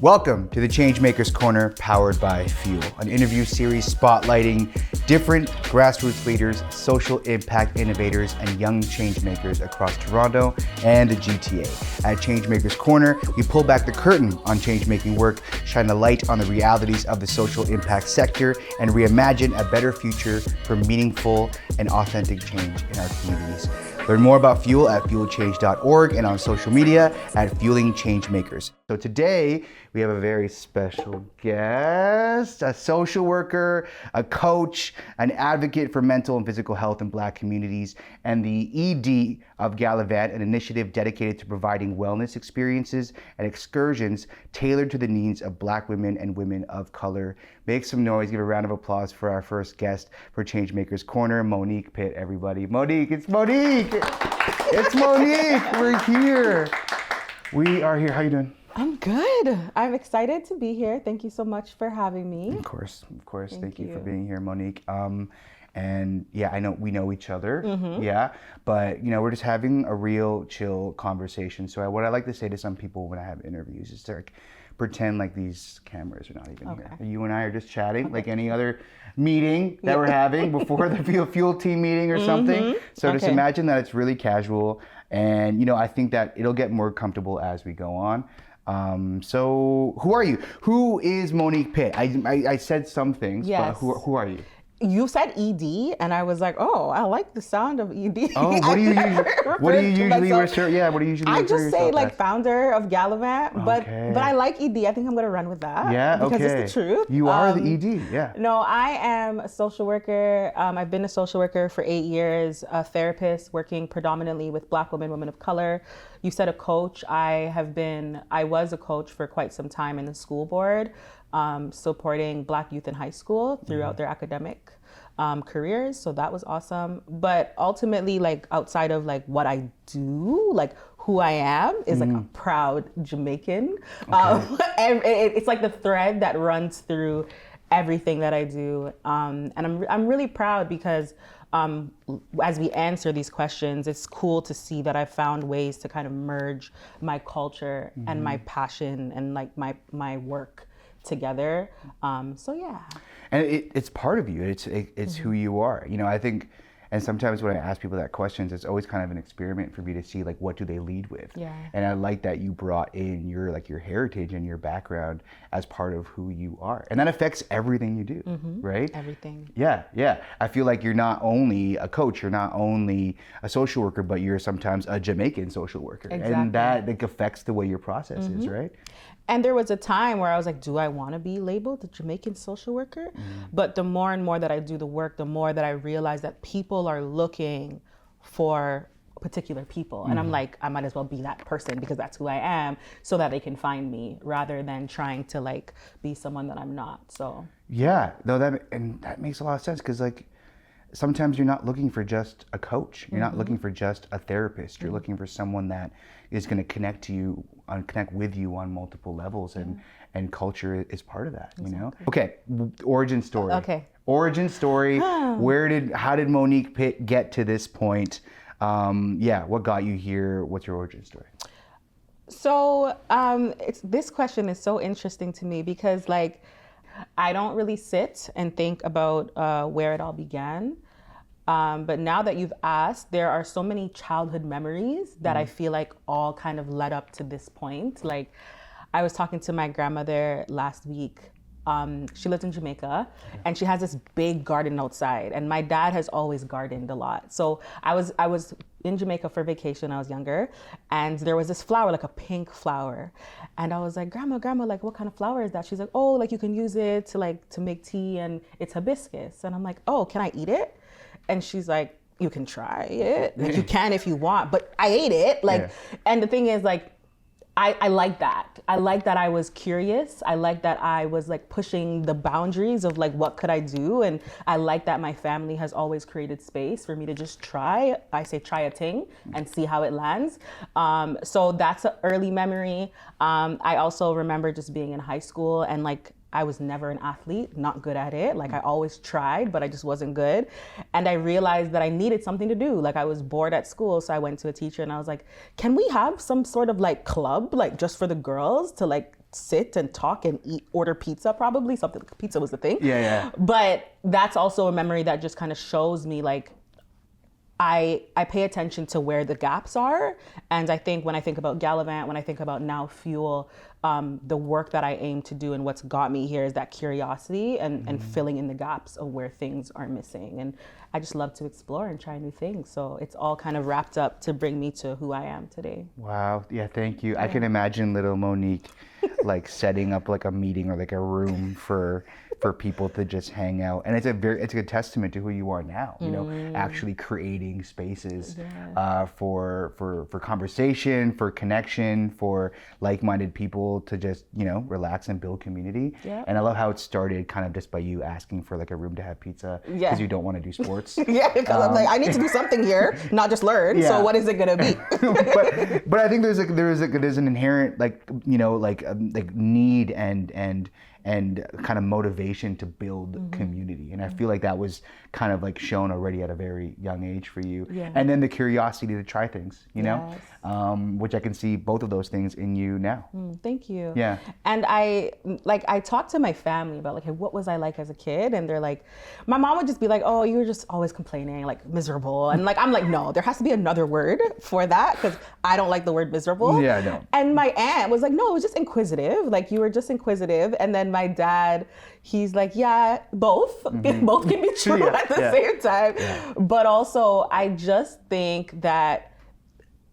Welcome to the Changemaker's Corner, powered by Fuel, an interview series spotlighting different grassroots leaders, social impact innovators, and young changemakers across Toronto and the GTA. At Changemaker's Corner, we pull back the curtain on changemaking work, shine a light on the realities of the social impact sector, and reimagine a better future for meaningful and authentic change in our communities. Learn more about Fuel at fuelchange.org and on social media at Fueling Changemakers. So today, we have a very special guest, a social worker, a coach, an advocate for mental and physical health in Black communities, and the ED of Gyallivant, an initiative dedicated to providing wellness experiences and excursions tailored to the needs of Black women and women of color. Make some noise, give a round of applause for our first guest for Changemaker's Corner, Monique Pitt, everybody. Monique, it's Monique! It's Monique, we're here. We are here, how you doing? I'm good. I'm excited to be here. Thank you so much for having me. Of course. Thank you for being here, Monique. And yeah, I know we know each other, yeah, but you know, we're just having a real chill conversation. So what I like to say to some people when I have interviews is to like, pretend like these cameras are not even here. You and I are just chatting like any other meeting that we're having before the fuel team meeting or something. So just imagine that it's really casual, and you know, I think that it'll get more comfortable as we go on. So who are you? Who is Monique Pitt? I said some things, but who are you? You said ED, and I was like, oh, I like the sound of ED. Oh, what do you usually refer? Yeah, what do you usually? I just say like founder of Gyallivant, but I like ED. I think I'm gonna run with that. Yeah, because it's the truth. You are the ED, yeah. No, I am a social worker. I've been a social worker for 8 years, a therapist working predominantly with Black women, women of color. You said a coach. I was a coach for quite some time in the school board, supporting Black youth in high school throughout their academic careers. So that was awesome. But ultimately, like outside of like what I do, like who I am is like a proud Jamaican. It's like the thread that runs through everything that I do. And I'm really proud because as we answer these questions, it's cool to see that I've found ways to kind of merge my culture and my passion and like my work together. So yeah. And it's part of you. It's who you are. You know, I think, and sometimes when I ask people that questions, it's always kind of an experiment for me to see like what do they lead with. Yeah. And I like that you brought in your heritage and your background as part of who you are, and that affects everything you do, right? Everything. Yeah. I feel like you're not only a coach, you're not only a social worker, but you're sometimes a Jamaican social worker, and that like affects the way your process is, right? And there was a time where I was like, do I want to be labeled a Jamaican social worker? But the more and more that I do the work, the more that I realize that people are looking for particular people. And I'm like, I might as well be that person because that's who I am, so that they can find me rather than trying to like be someone that I'm not. So yeah, no, that makes a lot of sense, because like sometimes you're not looking for just a coach. You're not looking for just a therapist. You're looking for someone that is going to connect with you on multiple levels, and culture is part of that, you know? Okay, origin story. Origin story. How did Monique Pitt get to this point? What got you here? What's your origin story? So this question is so interesting to me because like, I don't really sit and think about where it all began. But now that you've asked, there are so many childhood memories that I feel like all kind of led up to this point. Like I was talking to my grandmother last week. She lives in Jamaica and she has this big garden outside, and my dad has always gardened a lot. So I was in Jamaica for vacation. I was younger, and there was this flower, like a pink flower. And I was like, grandma, like what kind of flower is that? She's like, oh, like you can use it to make tea, and it's hibiscus. And I'm like, oh, can I eat it? And she's like, you can try it. Like you can if you want, but I ate it. Like, and the thing is like, I like that. I like that I was curious. I like that I was like pushing the boundaries of like, what could I do? And I like that my family has always created space for me to just try. I say try a thing and see how it lands. So that's an early memory. I also remember just being in high school and like, I was never an athlete, not good at it. Like I always tried, but I just wasn't good. And I realized that I needed something to do. Like I was bored at school. So I went to a teacher and I was like, can we have some sort of like club, like just for the girls to like sit and talk and order pizza, probably something. Pizza was the thing. Yeah. But that's also a memory that just kind of shows me like, I pay attention to where the gaps are. And I think when I think about Gyallivant, when I think about Now Fuel, the work that I aim to do and what's got me here is that curiosity and filling in the gaps of where things are missing. And I just love to explore and try new things. So it's all kind of wrapped up to bring me to who I am today. Wow. Yeah, thank you. I can imagine little Monique like setting up like a meeting or like a room for people to just hang out. And it's a testament to who you are now, you know, actually creating spaces for conversation, for connection, for like-minded people to just, you know, relax and build community. Yeah. And I love how it started kind of just by you asking for like a room to have pizza because you don't want to do sports. Yeah, because I'm like, I need to do something here, not just learn. So what is it gonna be? but I think there's an inherent like, you know, like need and kind of motivation to build community. And I feel like that was kind of like shown already at a very young age for you. Yeah. And then the curiosity to try things, you know, which I can see both of those things in you now. Thank you. Yeah. And I talked to my family about like, hey, what was I like as a kid? And they're like, my mom would just be like, oh, you were just always complaining, like miserable. And like, I'm like, no, there has to be another word for that because I don't like the word miserable. Yeah, I know. And my aunt was like, no, it was just inquisitive. Like you were just inquisitive. And then my dad, he's like, yeah, both. Both can be true at the same time. Yeah. But also, I just think that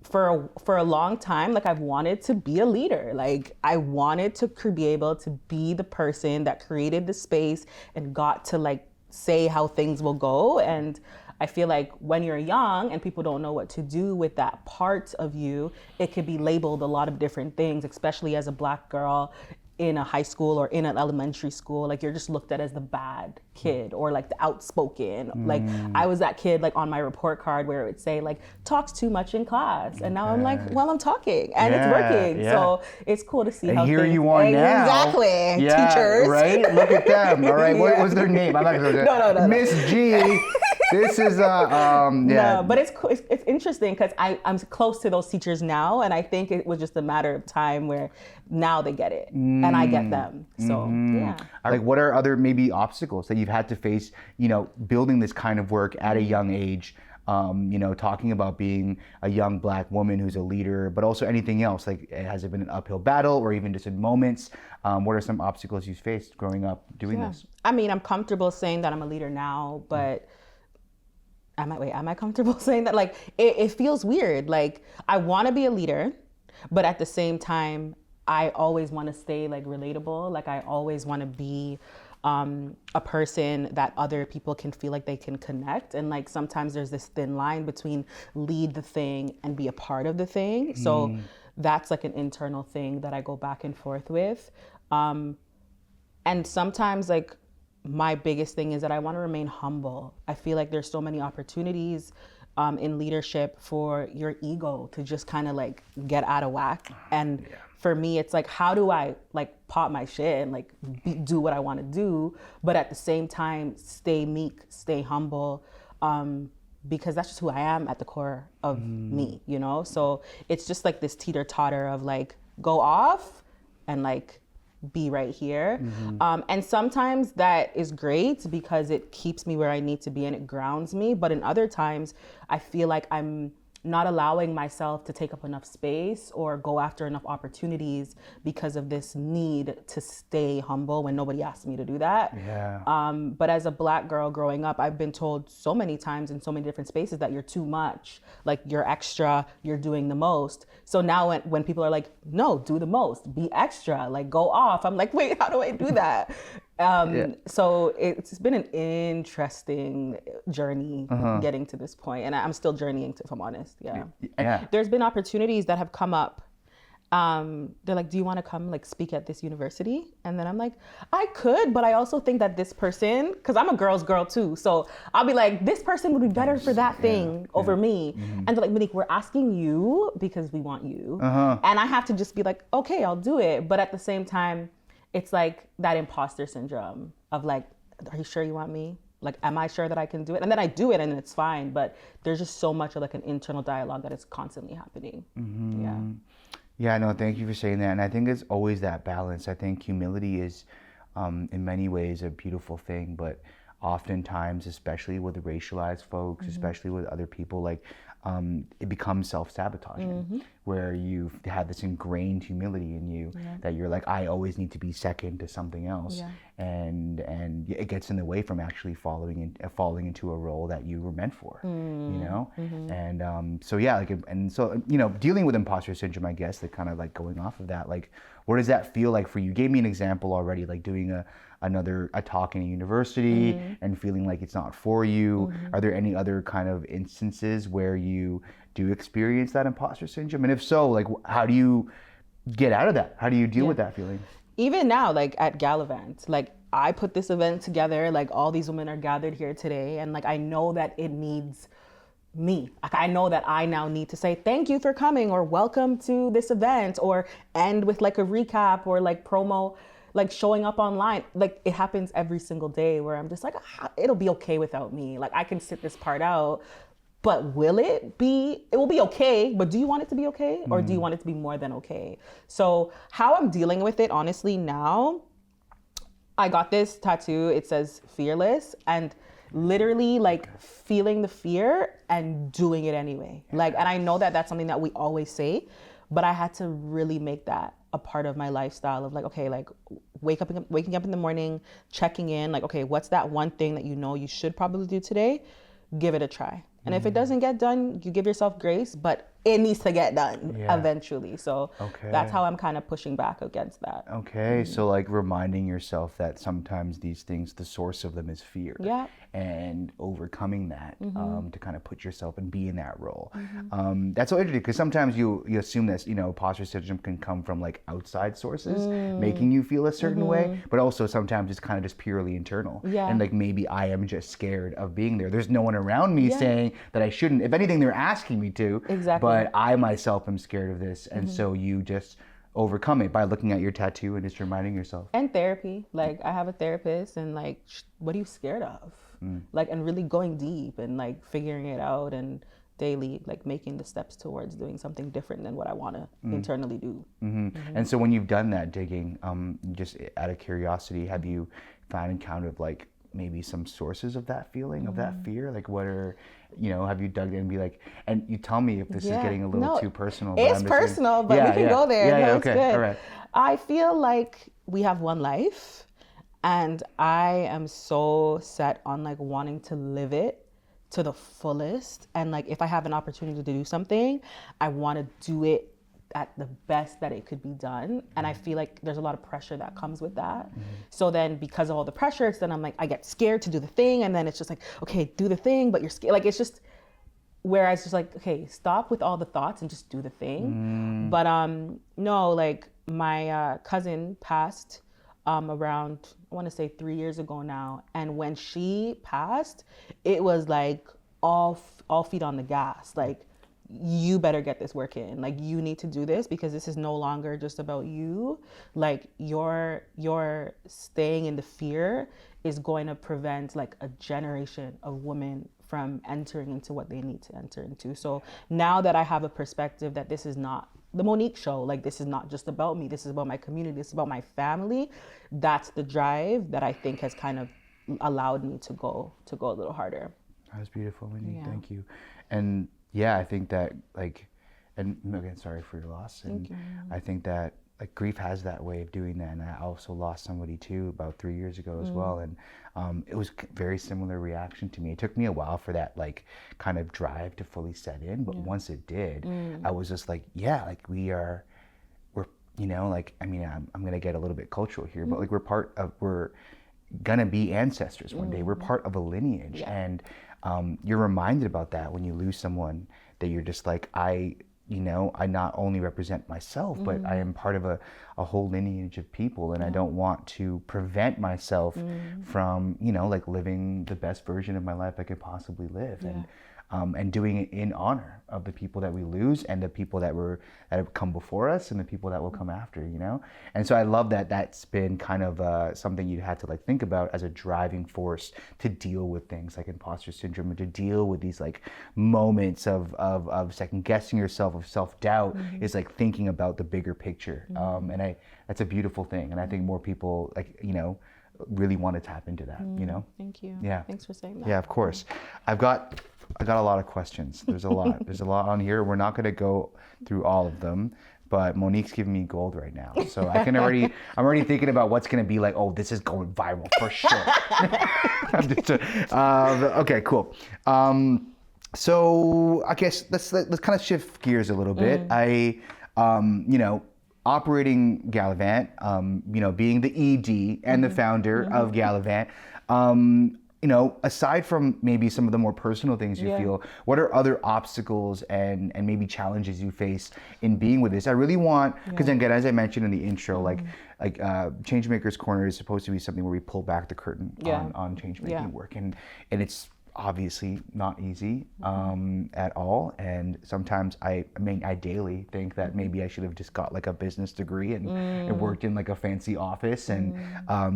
for a long time, like I've wanted to be a leader. Like I wanted to be able to be the person that created the space and got to like say how things will go. And I feel like when you're young and people don't know what to do with that part of you, it could be labeled a lot of different things, especially as a Black girl in a high school or in an elementary school. Like you're just looked at as the bad kid or like the outspoken. Like I was that kid like on my report card where it would say like talks too much in class. And now I'm like, well, I'm talking and it's working. So it's cool to see and how here things, you are now. Exactly. Teachers. Right? Look at them. All right. What was their name? I'm not gonna No. Miss G. This is No, but it's interesting because I'm close to those teachers now, and I think it was just a matter of time where now they get it and I get them. So yeah. Like, what are other maybe obstacles that you've had to face? You know, building this kind of work at a young age. You know, talking about being a young Black woman who's a leader, but also anything else. Like, has it been an uphill battle, or even just in moments? What are some obstacles you've faced growing up doing this? I mean, I'm comfortable saying that I'm a leader now, but. Am I comfortable saying that? Like, it feels weird. Like, I want to be a leader, but at the same time, I always want to stay like relatable. Like, I always want to be a person that other people can feel like they can connect. And like, sometimes there's this thin line between lead the thing and be a part of the thing. So that's like an internal thing that I go back and forth with. And sometimes like, my biggest thing is that I want to remain humble. I feel like there's so many opportunities in leadership for your ego to just kind of like get out of whack. And for me, it's like, how do I like pop my shit and like do what I want to do, but at the same time, stay meek, stay humble, because that's just who I am at the core of me, you know? So it's just like this teeter-totter of like, go off and like, be right here. And sometimes that is great because it keeps me where I need to be and it grounds me. But in other times, I feel like I'm not allowing myself to take up enough space or go after enough opportunities because of this need to stay humble when nobody asked me to do that. But as a Black girl growing up, I've been told so many times in so many different spaces that you're too much, like you're extra, you're doing the most. So now when people are like, no, do the most, be extra, like go off. I'm like, wait, how do I do that? So it's been an interesting journey getting to this point, and I'm still journeying, if I'm honest. There's been opportunities that have come up. They're like, do you want to come like speak at this university? And then I'm like, I could, but I also think that this person, because I'm a girl's girl too, so I'll be like, this person would be better for that thing over me. And they're like, Monique, we're asking you because we want you. And I have to just be like, okay, I'll do it. But at the same time, it's like that imposter syndrome of like, are you sure you want me? Like, am I sure that I can do it? And then I do it and it's fine. But there's just so much of like an internal dialogue that is constantly happening. Yeah, no, thank you for saying that. And I think it's always that balance. I think humility is, in many ways, a beautiful thing, but oftentimes, especially with racialized folks, especially with other people, like it becomes self-sabotaging, where you've had this ingrained humility in you that you're like, I always need to be second to something else, and it gets in the way from actually falling into a role that you were meant for, you know. And so yeah, like, and so dealing with imposter syndrome, I guess, that kind of like going off of that, like, what does that feel like for you? You gave me an example already, like doing a talk in a university and feeling like it's not for you. Are there any other kind of instances where you do experience that imposter syndrome? And if so, like, how do you get out of that? How do you deal with that feeling? Even now, like at Gyallivant, like I put this event together, like all these women are gathered here today, and like I know that it needs me. Like I know that I now need to say thank you for coming, or welcome to this event, or end with like a recap or like promo, like showing up online. Like it happens every single day where I'm just like, it'll be okay without me. Like I can sit this part out, but will it be? It will be okay, but do you want it to be okay? Or do you want it to be more than okay? So how I'm dealing with it, honestly, now, I got this tattoo. It says fearless, and literally like feeling the fear and doing it anyway. Like, and I know that that's something that we always say, but I had to really make that a part of my lifestyle of like, okay, like waking up in the morning, checking in, like, okay, what's that one thing that you know you should probably do today? Give it a try. And if it doesn't get done, you give yourself grace, but it needs to get done eventually. So that's how I'm kind of pushing back against that. Okay, so like reminding yourself that sometimes these things, the source of them is fear. Yeah. And overcoming that to kind of put yourself and be in that role. That's so interesting, because sometimes you assume that imposter syndrome can come from like outside sources making you feel a certain way, but also sometimes it's kind of just purely internal. Yeah. And like maybe I am just scared of being there. There's no one around me saying that I shouldn't. If anything, they're asking me to. Exactly. But I myself am scared of this, and so you just overcome it by looking at your tattoo and just reminding yourself. And therapy. Like I have a therapist, and like, what are you scared of? Like, and really going deep and like figuring it out, and daily like making the steps towards doing something different than what I want to internally do. And so when you've done that digging, just out of curiosity, have you found kind of like maybe some sources of that feeling, of that fear? Like what are, have you dug in and be like, and you tell me if this is getting a little too personal. It's personal, but we can go there. Yeah, no, okay, it's good. all right. I feel like we have one life, and I am so set on like wanting to live it to the fullest. And like, if I have an opportunity to do something, I want to do it at the best that it could be done. And I feel like there's a lot of pressure that comes with that. So then because of all the pressure, then I'm like, I get scared to do the thing. And then it's just like, okay, do the thing, but you're scared. Like, it's just, whereas just like, okay, stop with all the thoughts and just do the thing. But no, like my cousin passed around, I want to say 3 years ago now. And when she passed, it was like all feet on the gas. Like, you better get this work in. Like, you need to do this, because this is no longer just about you. Like, your staying in the fear is going to prevent like a generation of women from entering into what they need to enter into. So now that I have a perspective that this is not the Monique show, like this is not just about me, this is about my community, this is about my family, that's the drive that I think has kind of allowed me to go a little harder. That was beautiful, Monique. Thank you. And yeah, I think that like, and again, sorry for your loss. And I think that like grief has that way of doing that. And I also lost somebody too about 3 years ago as well. And it was very similar reaction to me. It took me a while for that like kind of drive to fully set in. But once it did, I was just like, yeah, like we're, like, I mean, I'm going to get a little bit cultural here, but like we're going to be ancestors one day. We're part of a lineage. And you're reminded about that when you lose someone, that you're just like, I not only represent myself, but I am part of a whole lineage of people, and I don't want to prevent myself from, like living the best version of my life I could possibly live. And and doing it in honor of the people that we lose and the people that have come before us and the people that will come after, you know? And so I love that that's been kind of something you had to like think about as a driving force to deal with things like imposter syndrome, and to deal with these like moments of second guessing yourself, of self-doubt, is like thinking about the bigger picture. And that's a beautiful thing. And I think more people like, you know, really want to tap into that, you know? Thank you. Yeah. Thanks for saying that. Yeah, of course. I got a lot of questions. There's a lot. There's a lot on here. We're not going to go through all of them, but Monique's giving me gold right now. So I'm already thinking about what's going to be like, oh, this is going viral for sure. Okay, cool. So I guess let's kind of shift gears a little bit. You know, operating Gyallivant, you know, being the ED and the founder of Gyallivant, you know, aside from maybe some of the more personal things you feel, what are other obstacles and maybe challenges you face in being with this? I really want, because again, as I mentioned in the intro, like Changemaker's Corner is supposed to be something where we pull back the curtain on change-making work, and it's obviously not easy at all. And sometimes I daily think that maybe I should have just got like a business degree and worked in like a fancy office, and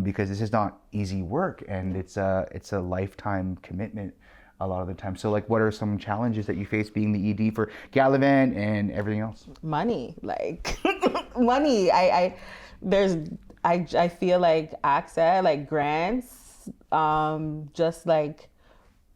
because this is not easy work, and it's a lifetime commitment a lot of the time. So like, what are some challenges that you face being the ED for Gyallivant and everything else? Money, like money. I feel like access, like grants, just like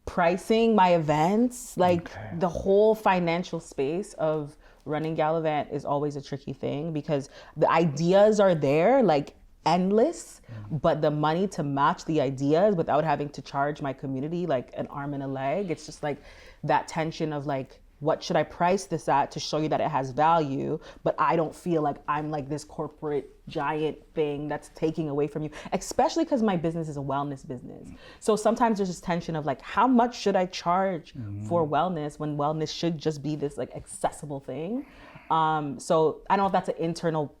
pricing my events, like the whole financial space of running Gyallivant is always a tricky thing, because the ideas are there, like endless, but the money to match the ideas without having to charge my community like an arm and a leg, it's just like that tension of like, what should I price this at to show you that it has value, but I don't feel like I'm like this corporate giant thing that's taking away from you, especially because my business is a wellness business. So sometimes there's this tension of like, how much should I charge for wellness when wellness should just be this like accessible thing? So I don't know if that's an internal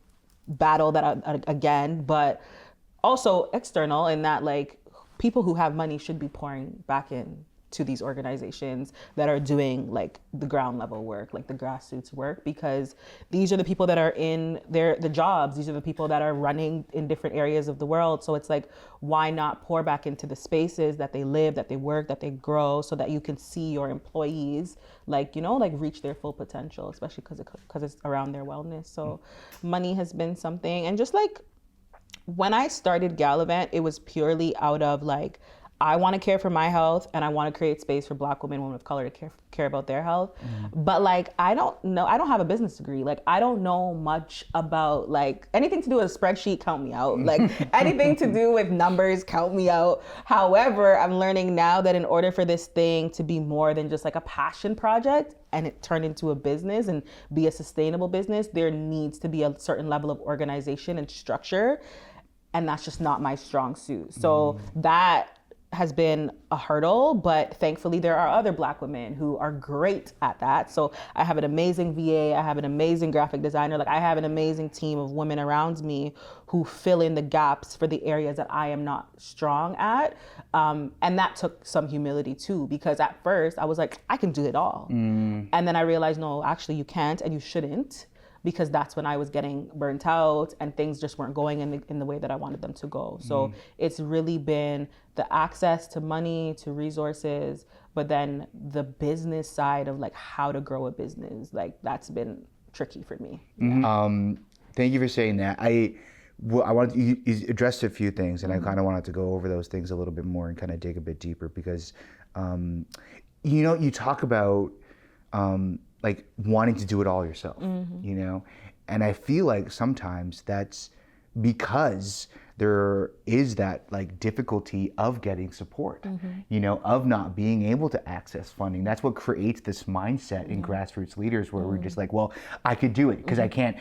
battle that again, but also external in that like people who have money should be pouring back in to these organizations that are doing like the ground level work, like the grassroots work, because these are the people that are in the jobs. These are the people that are running in different areas of the world. So it's like, why not pour back into the spaces that they live, that they work, that they grow, so that you can see your employees like, you know, like reach their full potential, especially because it's around their wellness. So money has been something. And just like when I started Gyallivant, it was purely out of like, I want to care for my health, and I want to create space for Black women, women of color to care about their health. But like, I don't have a business degree. Like, I don't know much about like anything to do with a spreadsheet, count me out. Like anything to do with numbers, count me out. However, I'm learning now that in order for this thing to be more than just like a passion project and it turn into a business and be a sustainable business, there needs to be a certain level of organization and structure. And that's just not my strong suit. So that has been a hurdle, but thankfully there are other Black women who are great at that. So I have an amazing VA, I have an amazing graphic designer, like I have an amazing team of women around me who fill in the gaps for the areas that I am not strong at. And that took some humility too, because at first I was like, I can do it all. And then I realized, no, actually you can't and you shouldn't, because that's when I was getting burnt out and things just weren't going in the way that I wanted them to go. So it's really been the access to money, to resources, but then the business side of like how to grow a business, like that's been tricky for me. Thank you for saying that. I wanted you addressed a few things, and I kind of wanted to go over those things a little bit more and kind of dig a bit deeper, because you know, you talk about like wanting to do it all yourself, you know? And I feel like sometimes that's because there is that like difficulty of getting support, you know, of not being able to access funding. That's what creates this mindset in grassroots leaders where we're just like, well, I could do it because I can't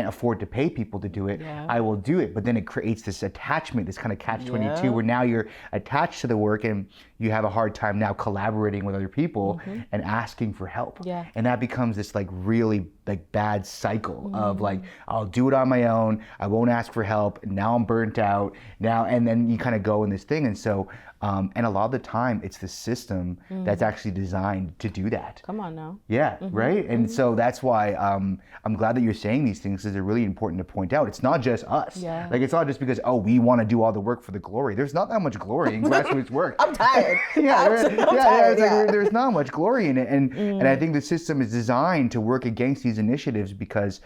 afford to pay people to do it. I will do it. But then it creates this attachment, this kind of catch-22 where now you're attached to the work and you have a hard time now collaborating with other people and asking for help. And that becomes this like really like bad cycle of like, I'll do it on my own. I won't ask for help. And now I'm burnt burnt out now, and then you kind of go in this thing. And so, and a lot of the time it's the system that's actually designed to do that. Come on now. Yeah, right? And so that's why I'm glad that you're saying these things, because they're really important to point out. It's not just us. Yeah. Like, it's not just because, we want to do all the work for the glory. There's not that much glory in grassroots work. I'm tired. There's not much glory in it. And I think the system is designed to work against these initiatives because,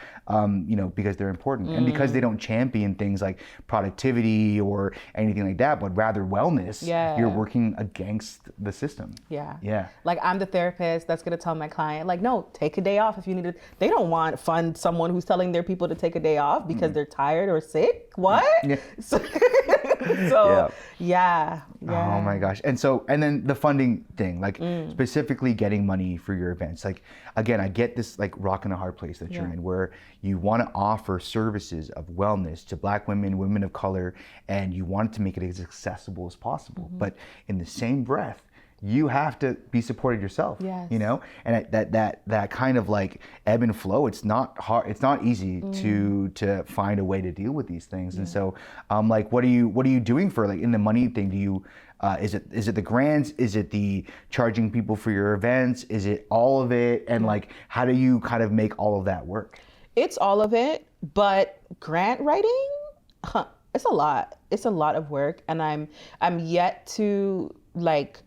because they're important and because they don't champion things like productivity or anything like that, but rather wellness. Yeah. You're working against the system. Yeah. Yeah. Like, I'm the therapist that's going to tell my client, like, no, take a day off if you need to. They don't want to fund someone who's telling their people to take a day off because they're tired or sick. What? Yeah. So yeah. Oh my gosh. And then the funding thing, like specifically getting money for your events. Like, again, I get this like rock and a hard place that you're in, where you want to offer services of wellness to Black women, women of color, and you want to make it as accessible as possible. But in the same breath, you have to be supported yourself. Yes. And that kind of like ebb and flow, it's not hard, it's not easy to find a way to deal with these things. And so like, what are you doing for, like, in the money thing? Do you is it the grants? Is it the charging people for your events? Is it all of it? And like, how do you kind of make all of that work? It's all of it, but grant writing, it's a lot. It's a lot of work, and I'm yet to like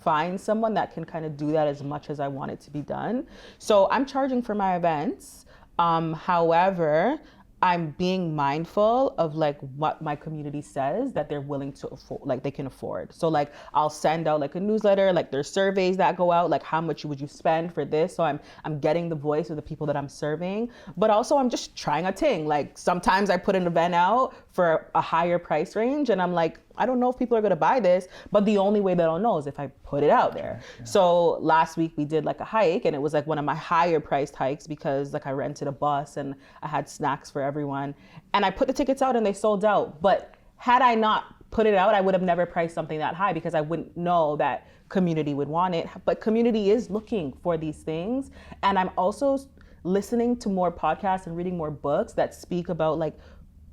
find someone that can kind of do that as much as I want it to be done. So I'm charging for my events. However, I'm being mindful of like what my community says that they're willing to afford, like they can afford. So like, I'll send out like a newsletter, like there's surveys that go out, like how much would you spend for this? So I'm getting the voice of the people that I'm serving, but also I'm just trying a thing. Like, sometimes I put an event out for a higher price range and I'm like, I don't know if people are going to buy this, but the only way that I'll know is if I put it out there. Yeah. So last week we did like a hike, and it was like one of my higher priced hikes because like I rented a bus and I had snacks for everyone, and I put the tickets out and they sold out. But had I not put it out, I would have never priced something that high because I wouldn't know that community would want it. But community is looking for these things. And I'm also listening to more podcasts and reading more books that speak about like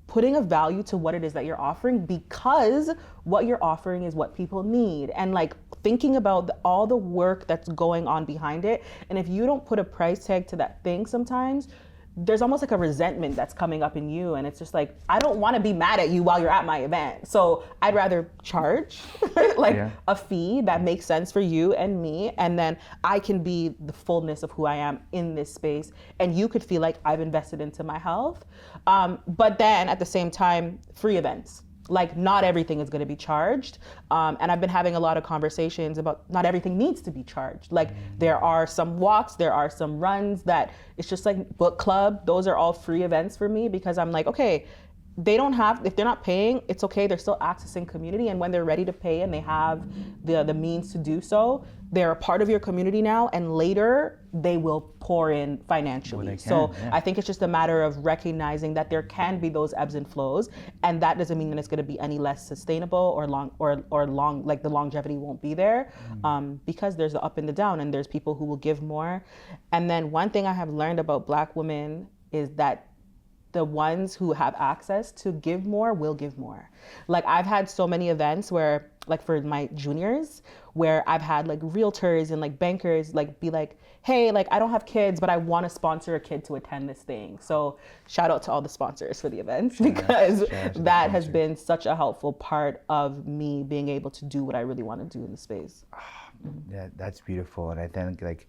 putting a value to what it is that you're offering, because what you're offering is what people need, and like thinking about all the work that's going on behind it. And if you don't put a price tag to that thing, sometimes there's almost like a resentment that's coming up in you, and it's just like, I don't want to be mad at you while you're at my event, so I'd rather charge like a fee that makes sense for you and me, and then I can be the fullness of who I am in this space, and you could feel like I've invested into my health. But then at the same time, free events. Like, not everything is going to be charged. And I've been having a lot of conversations about not everything needs to be charged. Like, there are some walks, there are some runs that it's just like book club. Those are all free events for me, because I'm like, okay, they don't have, if they're not paying, it's okay. They're still accessing community. And when they're ready to pay and they have the means to do so, they're a part of your community now, and later they will pour in financially. I think it's just a matter of recognizing that there can be those ebbs and flows, and that doesn't mean that it's going to be any less sustainable or long, like the longevity won't be there, because there's the up and the down, and there's people who will give more. And then one thing I have learned about Black women is that the ones who have access to give more will give more. Like, I've had so many events where, like for my juniors, where I've had like realtors and like bankers like be like, hey, like I don't have kids, but I want to sponsor a kid to attend this thing. So shout out to all the sponsors for the events, because that has been such a helpful part of me being able to do what I really want to do in the space. Yeah, that's beautiful. And I think like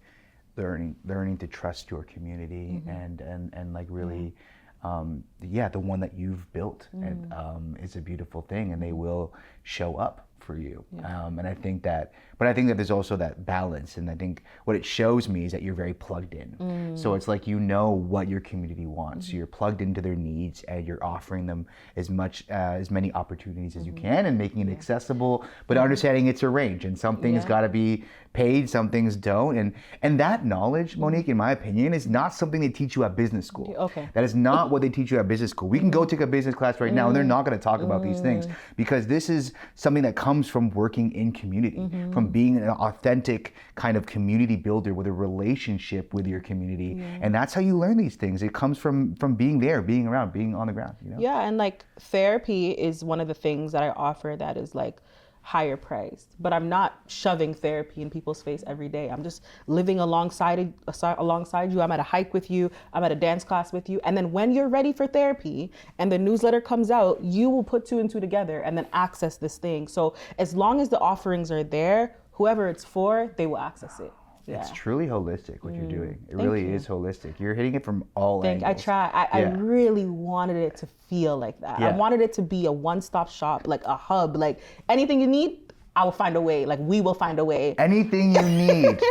learning to trust your community and like really the one that you've built, and it's a beautiful thing, and they will show up for you. And I think that there's also that balance, and I think what it shows me is that you're very plugged in. So it's like, you know what your community wants. So you're plugged into their needs, and you're offering them as many opportunities as you can, and making it accessible, but understanding it's a range, and some things got to be paid, some things don't. And that knowledge, Monique, in my opinion, is not something they teach you at business school. Okay. That is not what they teach you at business school. We can go take a business class right now, and they're not going to talk about these things, because this is something that comes comes from working in community, from being an authentic kind of community builder with a relationship with your community. And that's how you learn these things. It comes from being there, being around, being on the ground, you know? Yeah, and like therapy is one of the things that I offer that is like higher priced, but I'm not shoving therapy in people's face every day. I'm just living alongside you. I'm at a hike with you. I'm at a dance class with you. And then when you're ready for therapy and the newsletter comes out, you will put 2 and 2 together and then access this thing. So as long as the offerings are there, whoever it's for, they will access it. Yeah. It's truly holistic what you're doing. It really is holistic. You're hitting it from all angles. I try. I really wanted it to feel like that. I wanted it to be a one-stop shop, like a hub. Like anything you need, I will find a way. Like we will find a way. Anything you need,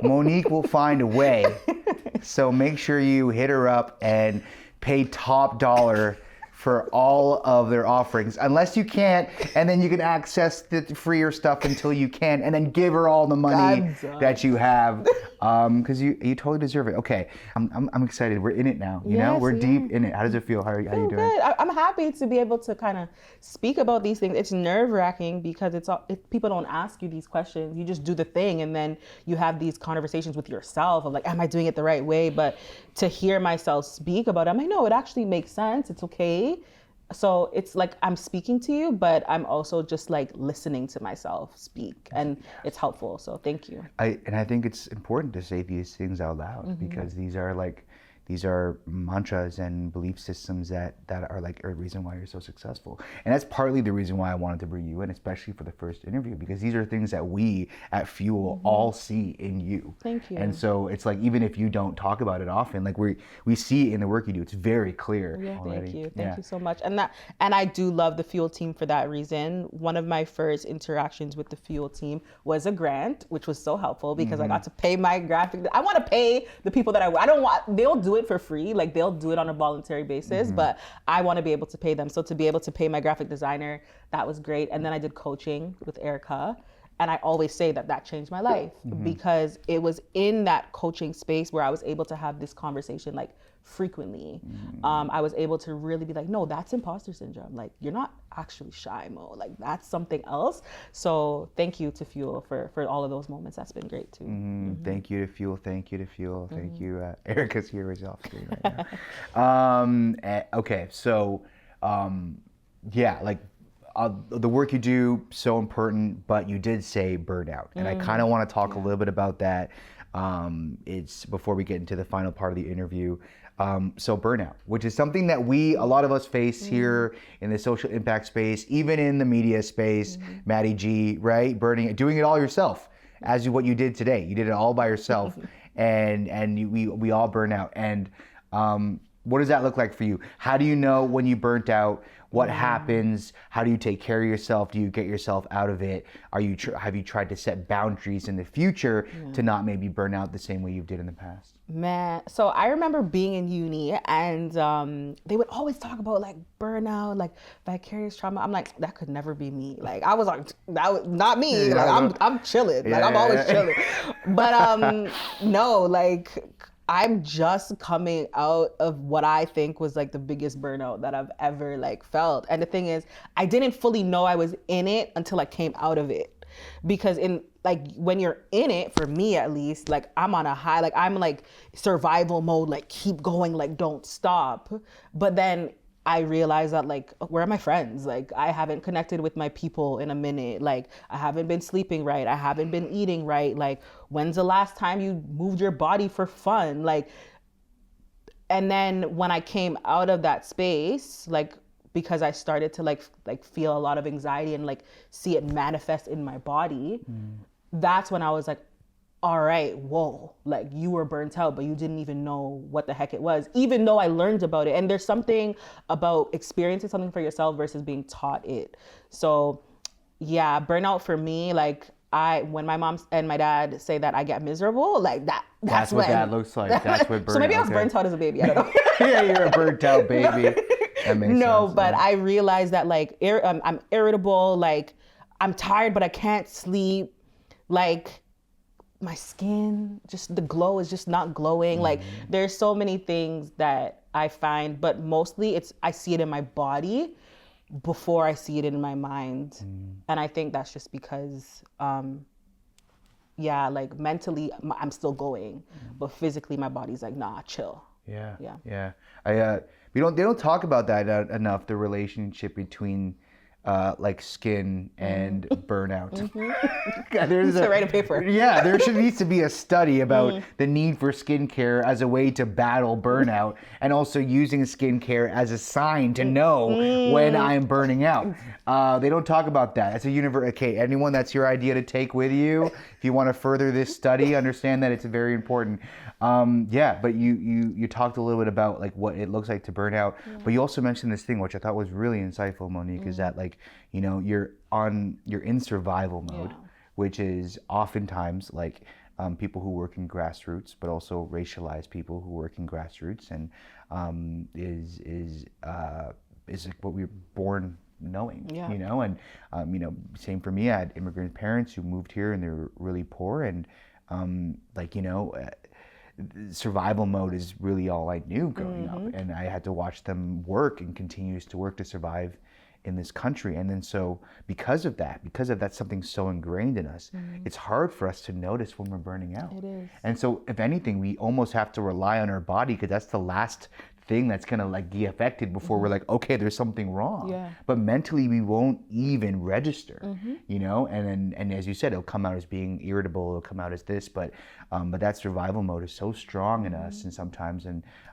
Monique will find a way. So make sure you hit her up and pay top dollar for all of their offerings, unless you can't, and then you can access the freer stuff until you can, and then give her all the money that you have, because you totally deserve it. Okay, I'm excited. We're in it now. You know, we're deep in it. How does it feel? How are you doing? Good. I'm happy to be able to kind of speak about these things. It's nerve-wracking because people don't ask you these questions. You just do the thing, and then you have these conversations with yourself of like, am I doing it the right way? But to hear myself speak about it, I'm like, no, it actually makes sense. It's okay. So it's like I'm speaking to you, but I'm also just like listening to myself speak, and it's helpful. So thank you. I think it's important to say these things out loud because these are mantras and belief systems that are like a reason why you're so successful. And that's partly the reason why I wanted to bring you in, especially for the first interview, because these are things that we at Fuel all see in you. Thank you. And so it's like, even if you don't talk about it often, like we see it in the work you do. It's very clear already. Thank you so much. And I do love the Fuel team for that reason. One of my first interactions with the Fuel team was a grant, which was so helpful because I got to pay my graphic. I want to pay the people that I don't want, they'll do it for free, like they'll do it on a voluntary basis, but I want to be able to pay them. So to be able to pay my graphic designer, that was great. And then I did coaching with Erica, and I always say that changed my life because it was in that coaching space where I was able to have this conversation like frequently. I was able to really be like, no, that's imposter syndrome. Like, you're not actually shy, Mo. Like, that's something else. So thank you to Fuel for all of those moments. That's been great too. Thank you to Fuel. Thank you to Fuel. Thank you. Erica's here is off screen right now. Okay, so the work you do, so important, but you did say burnout. And I kind of want to talk a little bit about that. It's before we get into the final part of the interview. So burnout, which is something that a lot of us face here in the social impact space, even in the media space, Maddie G, right? Doing it all yourself, what you did today. You did it all by yourself, and we all burn out. And what does that look like for you? How do you know when you burnt out? What happens? How do you take care of yourself? Do you get yourself out of it? Have you tried to set boundaries in the future to not maybe burn out the same way you did in the past? Man, so I remember being in uni, and they would always talk about like burnout, like vicarious trauma. I'm like, that could never be me. Like I was like, that was not me. Like I'm chilling. Like I'm always chilling. But no, like I'm just coming out of what I think was like the biggest burnout that I've ever like felt. And the thing is, I didn't fully know I was in it until I came out of it. Because when you're in it, for me at least, like I'm on a high, like I'm like survival mode, like keep going, like don't stop. But then I realized that like, where are my friends? Like I haven't connected with my people in a minute. Like I haven't been sleeping right. I haven't been eating right. Like when's the last time you moved your body for fun? Like, and then when I came out of that space, like, because I started to like feel a lot of anxiety and like see it manifest in my body, that's when I was like, all right, whoa, like you were burnt out, but you didn't even know what the heck it was, even though I learned about it. And there's something about experiencing something for yourself versus being taught it. So yeah, burnout for me, like when my mom and my dad say that I get miserable, like that's what that looks like. That's what burnout. So maybe I was burnt out as a baby, I don't know. Yeah, you're a burnt out baby. That makes sense. But I realized that like I'm irritable, like I'm tired, but I can't sleep. Like my skin, just the glow is just not glowing. Like there's so many things that I find, but mostly I see it in my body. before I see it in my mind. And I think that's just because, like mentally I'm still going, but physically my body's like, nah, chill. Yeah. They don't talk about that enough, the relationship between like skin and burnout. There's to write a paper. Yeah, needs to be a study about the need for skincare as a way to battle burnout, and also using skincare as a sign to know when I'm burning out. They don't talk about that. It's a universe. Okay, anyone, that's your idea to take with you. If you want to further this study, understand that it's very important. But you talked a little bit about like what it looks like to burn out, but you also mentioned this thing which I thought was really insightful, Monique, is that like, you know, you're in survival mode, which is oftentimes like people who work in grassroots, but also racialized people who work in grassroots, and is like what we were born knowing, you know, and same for me. I had immigrant parents who moved here and they were really poor, and survival mode is really all I knew growing up, and I had to watch them work and continues to work to survive in this country. And then so because of that something so ingrained in us, it's hard for us to notice when we're burning out. It is. And so if anything, we almost have to rely on our body, because that's the last thing that's gonna like be affected before we're like, okay, there's something wrong. But mentally we won't even register, you know, and as you said, it'll come out as being irritable, it'll come out as this, but that survival mode is so strong in us, and sometimes,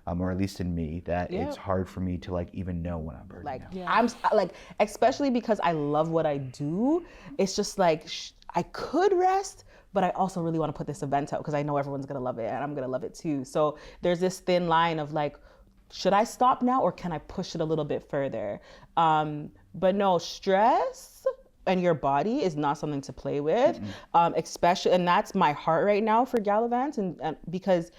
or at least in me, that it's hard for me to like even know when I'm burning out. I'm like, especially because I love what I do, it's just like I could rest, but I also really want to put this event out because I know everyone's gonna love it and I'm gonna love it too. So there's this thin line of like, should I stop now or can I push it a little bit further? But no, stress and your body is not something to play with, especially, and that's my heart right now for Gyallivant, and because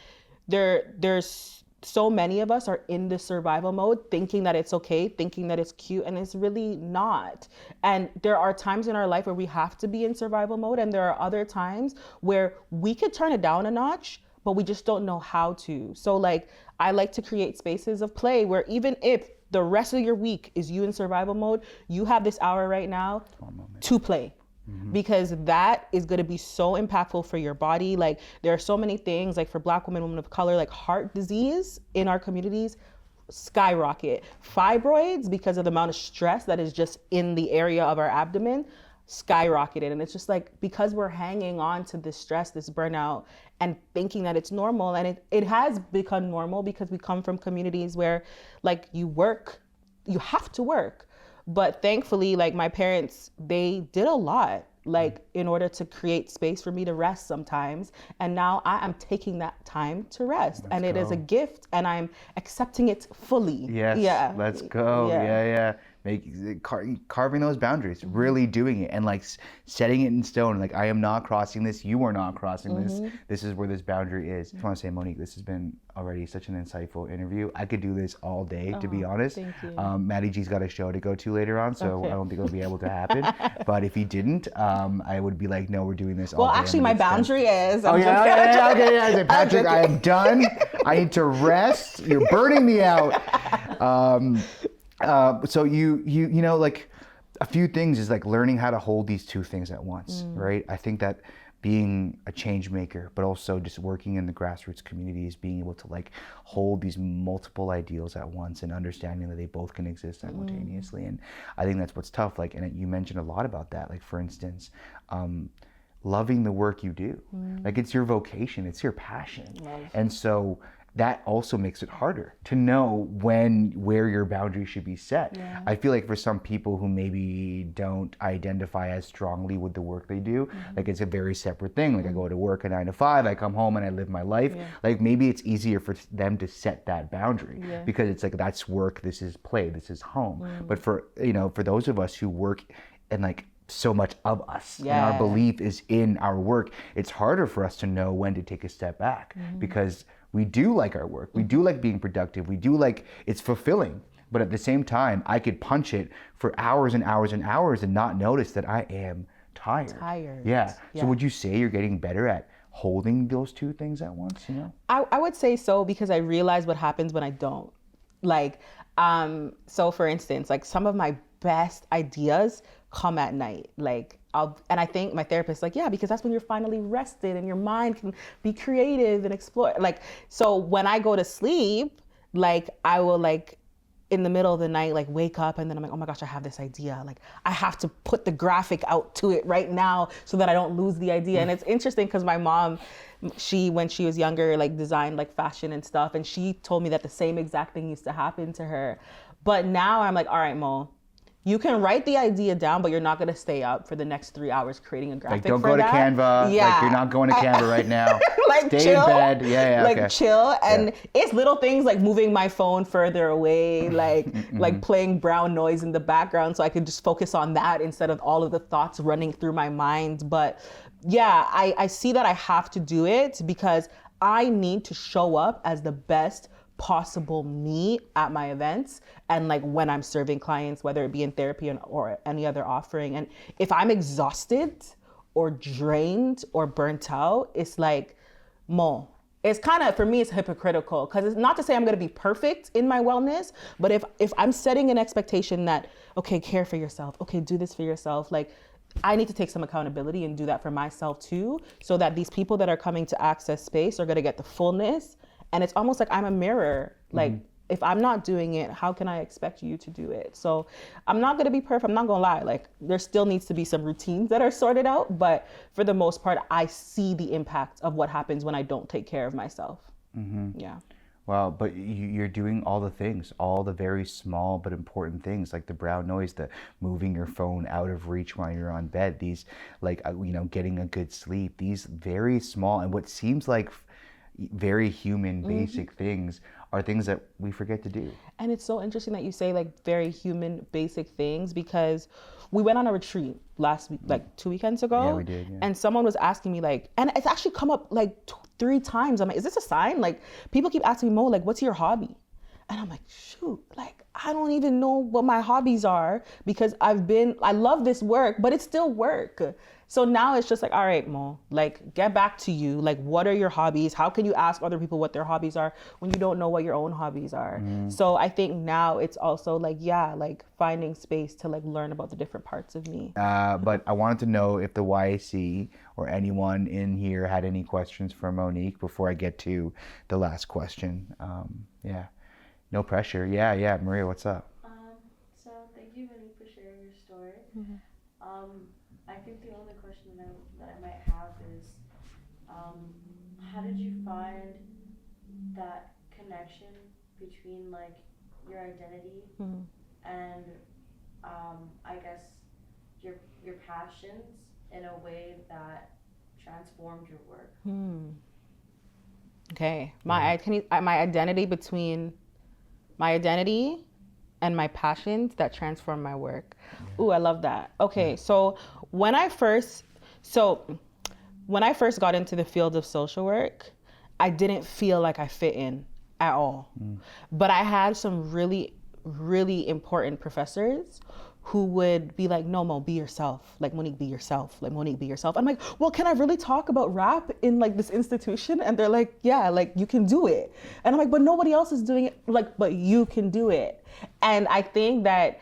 there's so many of us are in the survival mode, thinking that it's okay, thinking that it's cute, and it's really not. And there are times in our life where we have to be in survival mode, and there are other times where we could turn it down a notch, but we just don't know how to. So like, I like to create spaces of play where even if the rest of your week is you in survival mode, you have this hour right now to play. Because that is going to be so impactful for your body. Like there are so many things, like for Black women of color, like heart disease in our communities skyrocket. Fibroids, because of the amount of stress that is just in the area of our abdomen, skyrocketed. And it's just like, because we're hanging on to this stress, this burnout, and thinking that it's normal. And it has become normal because we come from communities where like you have to work. But thankfully, like my parents, they did a lot, like in order to create space for me to rest sometimes. And now I am taking that time to rest. It is a gift and I'm accepting it fully. Yes, yeah. Let's go. Yeah. Carving those boundaries, really doing it, and like setting it in stone. Like, I am not crossing this. You are not crossing this. This is where this boundary is. I just want to say, Monique, this has been already such an insightful interview. I could do this all day, to be honest. Thank you. Maddie G's got a show to go to later on, so I don't think it'll be able to happen. But if he didn't, I would be like, no, we're doing this all day. Well, actually, my boundary is. Okay. I say, Patrick, I am done. I need to rest. You're burning me out. So you know, like a few things is like learning how to hold these two things at once, right? I think that being a change maker, but also just working in the grassroots communities, being able to like hold these multiple ideals at once and understanding that they both can exist simultaneously. And I think that's what's tough. Like, and you mentioned a lot about that. Like, for instance, loving the work you do. Like, it's your vocation, it's your passion. And so that also makes it harder to know where your boundaries should be set. I feel like for some people who maybe don't identify as strongly with the work they do, like it's a very separate thing. Like I go to work at 9 to 5, I come home and I live my life. Like maybe it's easier for them to set that boundary because it's like, that's work, this is play, this is home. But for those of us who work in like so much of us and our belief is in our work, it's harder for us to know when to take a step back because we do like our work. We do like being productive. We do like, it's fulfilling. But at the same time, I could punch it for hours and hours and hours and not notice that I am tired. Yeah. So would you say you're getting better at holding those two things at once, you know? I would say so, because I realize what happens when I don't. Like, so for instance, like some of my best ideas come at night. Like and I think my therapist is like, yeah, because that's when you're finally rested and your mind can be creative and explore. Like, so when I go to sleep, like I will like in the middle of the night, like wake up and then I'm like, oh my gosh, I have this idea. Like I have to put the graphic out to it right now so that I don't lose the idea. And it's interesting because my mom, when she was younger, like designed like fashion and stuff. And she told me that the same exact thing used to happen to her. But now I'm like, all right, Mo, you can write the idea down, but you're not going to stay up for the next 3 hours creating a graphic. Like, don't go to Canva. Yeah. Like, you're not going to Canva right now. Like, stay chill. in bed. Yeah, like, okay. chill. And it's little things like moving my phone further away, like playing brown noise in the background so I could just focus on that instead of all of the thoughts running through my mind. But yeah, I see that I have to do it because I need to show up as the best possible me at my events and like when I'm serving clients, whether it be in therapy or any other offering. And if I'm exhausted or drained or burnt out, it's like, Mo, it's kind of, for me, it's hypocritical because it's not to say I'm going to be perfect in my wellness, but if I'm setting an expectation that, okay, care for yourself, okay, do this for yourself, like I need to take some accountability and do that for myself too, so that these people that are coming to access space are going to get the fullness. And it's almost like I'm a mirror. Like, if I'm not doing it, how can I expect you to do it? So I'm not going to be perfect. I'm not going to lie. Like, there still needs to be some routines that are sorted out. But for the most part, I see the impact of what happens when I don't take care of myself. Yeah. Wow, but you're doing all the things, all the very small but important things, like the brown noise, the moving your phone out of reach while you're on bed, these, like, getting a good sleep, these very small and what seems like very human basic things are things that we forget to do. And it's so interesting that you say like very human basic things because we went on a retreat last week, like 2 weekends ago. Yeah, we did. Yeah. And someone was asking me like, and it's actually come up like 3 times. I'm like, is this a sign? Like people keep asking me, Mo, like, what's your hobby? And I'm like, shoot, like, I don't even know what my hobbies are because I love this work, but it's still work. So now it's just like, all right, Mo, like, get back to you. Like, what are your hobbies? How can you ask other people what their hobbies are when you don't know what your own hobbies are? So I think now it's also like, yeah, like finding space to like learn about the different parts of me. But I wanted to know if the YAC or anyone in here had any questions for Monique before I get to the last question. Yeah. No pressure. Yeah. Maria, what's up? So thank you, Monique, for sharing your story. I think the only question that I might have is, how did you find that connection between like your identity and I guess your passions in a way that transformed your work? Okay, my identity between my identity and my passions that transform my work. Ooh, I love that. Okay, so when I first got into the field of social work, I didn't feel like I fit in at all. But I had some really, really important professors who would be like, no, Mo, be yourself. Like, Monique, be yourself. Like, Monique, be yourself. I'm like, well, can I really talk about rap in like this institution? And they're like, yeah, like you can do it. And I'm like, but nobody else is doing it. Like, but you can do it. And I think that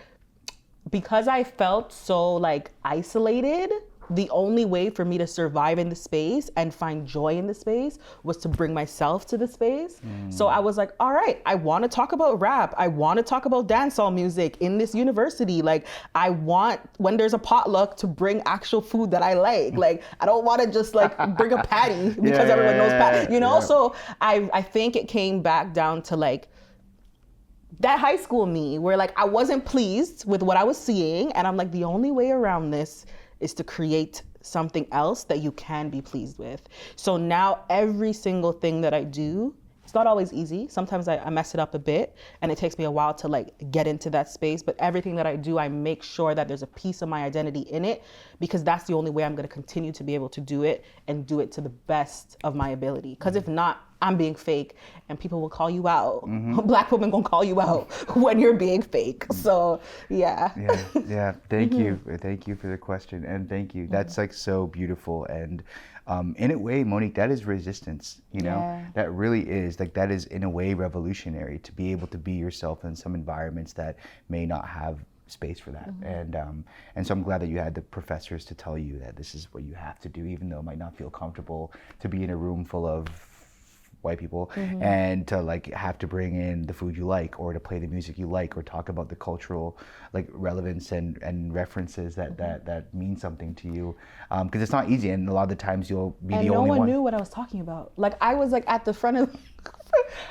because I felt so like isolated, the only way for me to survive in the space and find joy in the space was to bring myself to the space. So I was like, all right, I want to talk about rap. I want to talk about dancehall music in this university. Like, I want, when there's a potluck, to bring actual food that I like. Like, I don't want to just like bring a patty because everyone knows patty, you know? So I think it came back down to like, that high school me where like I wasn't pleased with what I was seeing, and I'm like, the only way around this is to create something else that you can be pleased with. So now every single thing that I do, it's not always easy. Sometimes I mess it up a bit and it takes me a while to like get into that space, but everything that I do, I make sure that there's a piece of my identity in it, because that's the only way I'm going to continue to be able to do it and do it to the best of my ability. Because if not, I'm being fake and people will call you out. Black women gonna call you out when you're being fake. So yeah. Thank you for the question, and thank you. That's like so beautiful, and in a way, Monique, that is resistance, you know? That really is, like, that is in a way revolutionary, to be able to be yourself in some environments that may not have space for that. And so I'm glad that you had the professors to tell you that this is what you have to do, even though it might not feel comfortable to be in a room full of white people and to like have to bring in the food you like, or to play the music you like, or talk about the cultural like relevance and references that mean something to you, because it's not easy, and a lot of the times you'll be the only one. And no one knew what I was talking about. Like I was like at the front of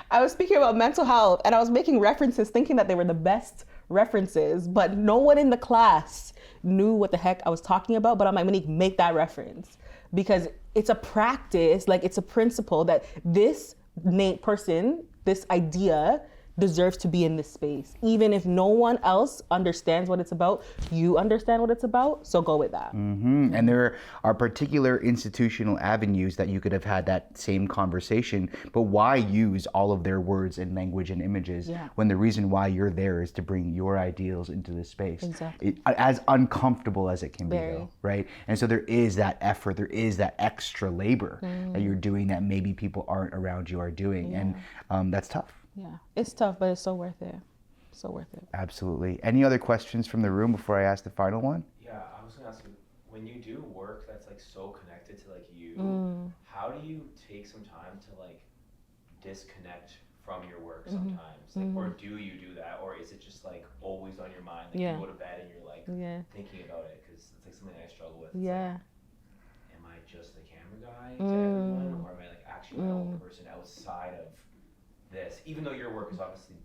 I was speaking about mental health, and I was making references thinking that they were the best references, but no one in the class knew what the heck I was talking about. But I'm like, Monique, make that reference, because it's a practice, like it's a principle that this person, this idea deserves to be in this space. Even if no one else understands what it's about, you understand what it's about, so go with that. And there are particular institutional avenues that you could have had that same conversation, but why use all of their words and language and images when the reason why you're there is to bring your ideals into this space? Exactly. As uncomfortable as it can be, though, right? And so there is that effort, there is that extra labor that you're doing that maybe people aren't around you are doing, and that's tough. Yeah, it's tough, but it's so worth it. So worth it. Absolutely. Any other questions from the room before I ask the final one? Yeah, I was gonna ask you, when you do work that's like so connected to like you, how do you take some time to like disconnect from your work sometimes? Like, or do you do that, or is it just like always on your mind? Like you go to bed and you're like thinking about it, because it's like something I struggle with. It's like, am I just the camera guy to everyone, or am I like actually my own person outside of this, even though your work is obviously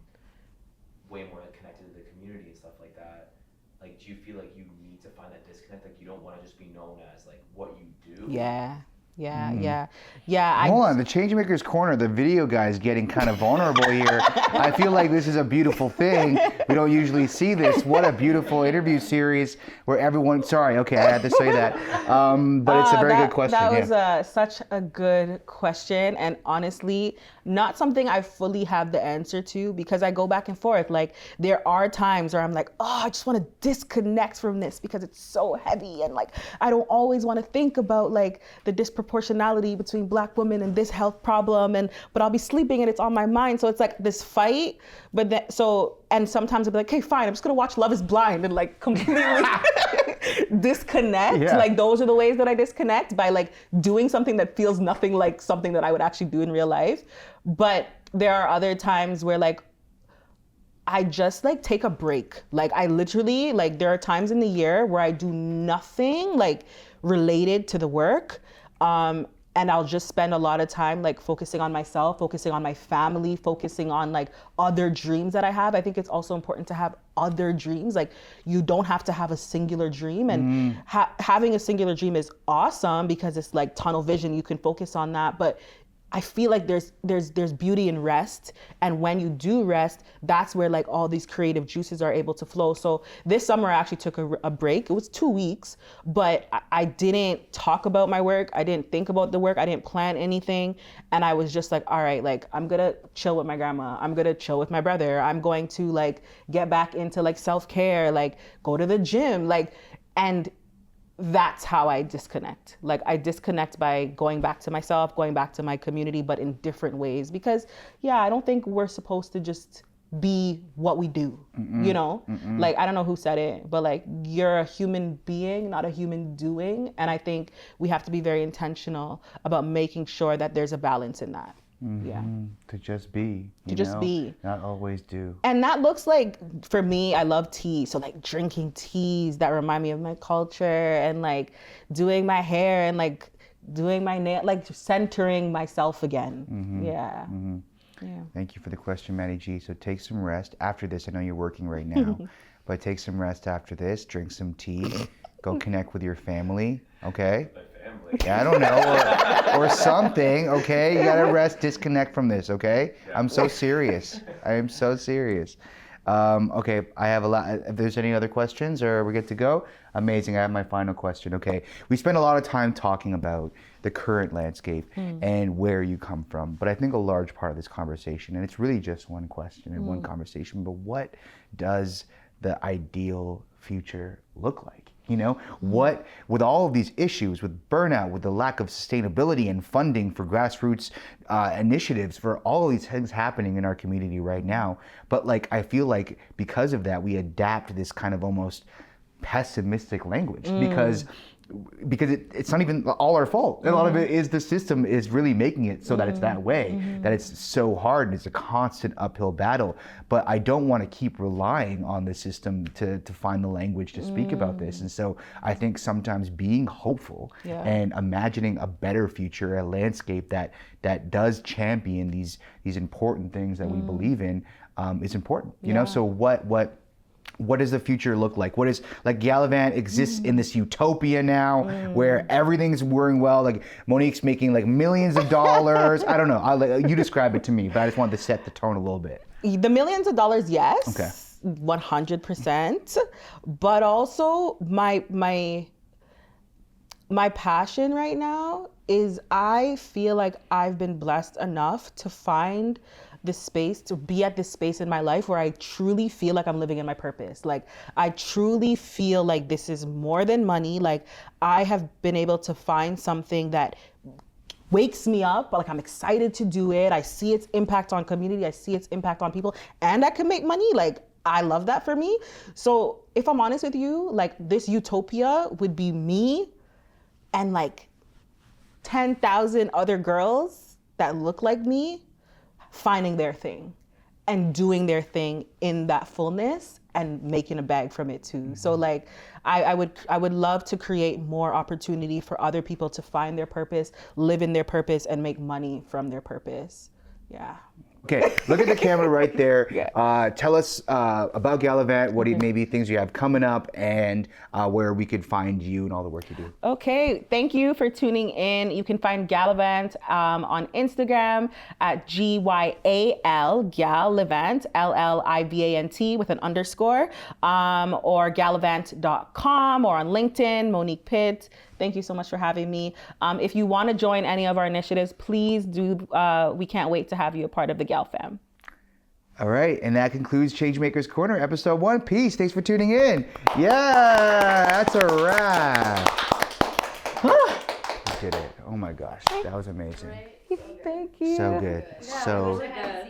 way more like connected to the community and stuff like that? Like, do you feel like you need to find that disconnect? Like, you don't want to just be known as like what you do? Yeah. Hold on, the Changemaker's Corner, the video guy is getting kind of vulnerable here. I feel like this is a beautiful thing. We don't usually see this. What a beautiful interview series where everyone, sorry, okay, I had to say that. But it's a very good question. That was such a good question, and honestly, not something I fully have the answer to, because I go back and forth. Like, there are times where I'm like, oh, I just want to disconnect from this because it's so heavy, and like, I don't always want to think about like the disproportionality between Black women and this health problem, but I'll be sleeping and it's on my mind. So it's like this fight, and sometimes I'll be like, okay, fine, I'm just gonna watch Love is Blind and like completely disconnect. Like, those are the ways that I disconnect, by like doing something that feels nothing like something that I would actually do in real life. But there are other times where like I just like take a break. Like, I literally, like, there are times in the year where I do nothing like related to the work. And I'll just spend a lot of time like focusing on myself, focusing on my family, focusing on like other dreams that I have. I think it's also important to have other dreams. Like, you don't have to have a singular dream, and having a singular dream is awesome because it's like tunnel vision. You can focus on that, but I feel like there's beauty in rest, and when you do rest, that's where like all these creative juices are able to flow. So this summer I actually took a break. It was 2 weeks, but I didn't talk about my work. I didn't think about the work. I didn't plan anything, and I was just like, all right, like, I'm gonna chill with my grandma. I'm gonna chill with my brother. I'm going to like get back into like self-care, like go to the gym, like, and that's how I disconnect. Like, I disconnect by going back to myself, going back to my community, but in different ways. Because, I don't think we're supposed to just be what we do, you know? Like, I don't know who said it, but like, you're a human being, not a human doing. And I think we have to be very intentional about making sure that there's a balance in that. To just be. Be. Not always do. And that looks like, for me, I love tea. So like drinking teas that remind me of my culture, and like doing my hair and like doing my nail, like centering myself again. Yeah. Thank you for the question, Maddie G. So take some rest after this. I know you're working right now, but take some rest after this. Drink some tea. Go connect with your family. Okay. Yeah, I don't know, or something, okay? You gotta rest, disconnect from this, okay? I'm so serious. I am so serious. Okay, I have a lot. If there's any other questions, or we're good to go? Amazing, I have my final question, okay? We spend a lot of time talking about the current landscape and where you come from, but I think a large part of this conversation, and it's really just one question and one conversation, but what does the ideal future look like? You know, what, with all of these issues, with burnout, with the lack of sustainability and funding for grassroots initiatives, for all of these things happening in our community right now. But like, I feel like because of that, we adapt this kind of almost pessimistic language because it's not even all our fault. A lot of it is the system is really making it so that it's that way, that it's so hard and it's a constant uphill battle. But I don't want to keep relying on the system to find the language to speak about this. And so I think sometimes being hopeful and imagining a better future, a landscape that does champion these important things that we believe in is important. You know, so what does the future look like? What is, like, Gyallivant exists in this utopia now where everything's working well, like Monique's making like millions of dollars. I don't know, you describe it to me, but I just wanted to set the tone a little bit. The millions of dollars, yes. Okay. 100%. But also my passion right now is I feel like I've been blessed enough to find this space, to be at this space in my life where I truly feel like I'm living in my purpose. Like, I truly feel like this is more than money. Like, I have been able to find something that wakes me up, like I'm excited to do it. I see its impact on community. I see its impact on people, and I can make money. Like, I love that for me. So if I'm honest with you, like, this utopia would be me and like 10,000 other girls that look like me finding their thing and doing their thing in that fullness and making a bag from it too. So like, I would love to create more opportunity for other people to find their purpose, live in their purpose, and make money from their purpose. Yeah. Okay, look at the camera right there. Tell us about Gyallivant, what maybe things you have coming up, and where we could find you and all the work you do. Okay, thank you for tuning in. You can find Gyallivant on Instagram at GYAL, Gyallivant, LLIVANT with an underscore, or gyallivant.com, or on LinkedIn, Monique Pitt. Thank you so much for having me. If you want to join any of our initiatives, please do. We can't wait to have you a part of the Gal Fam. All right, and that concludes Changemaker's Corner, episode 1. Peace. Thanks for tuning in. Yeah, that's a wrap. We did it. Oh my gosh, that was amazing. Right? Thank you. So good. Yeah, So. it was like a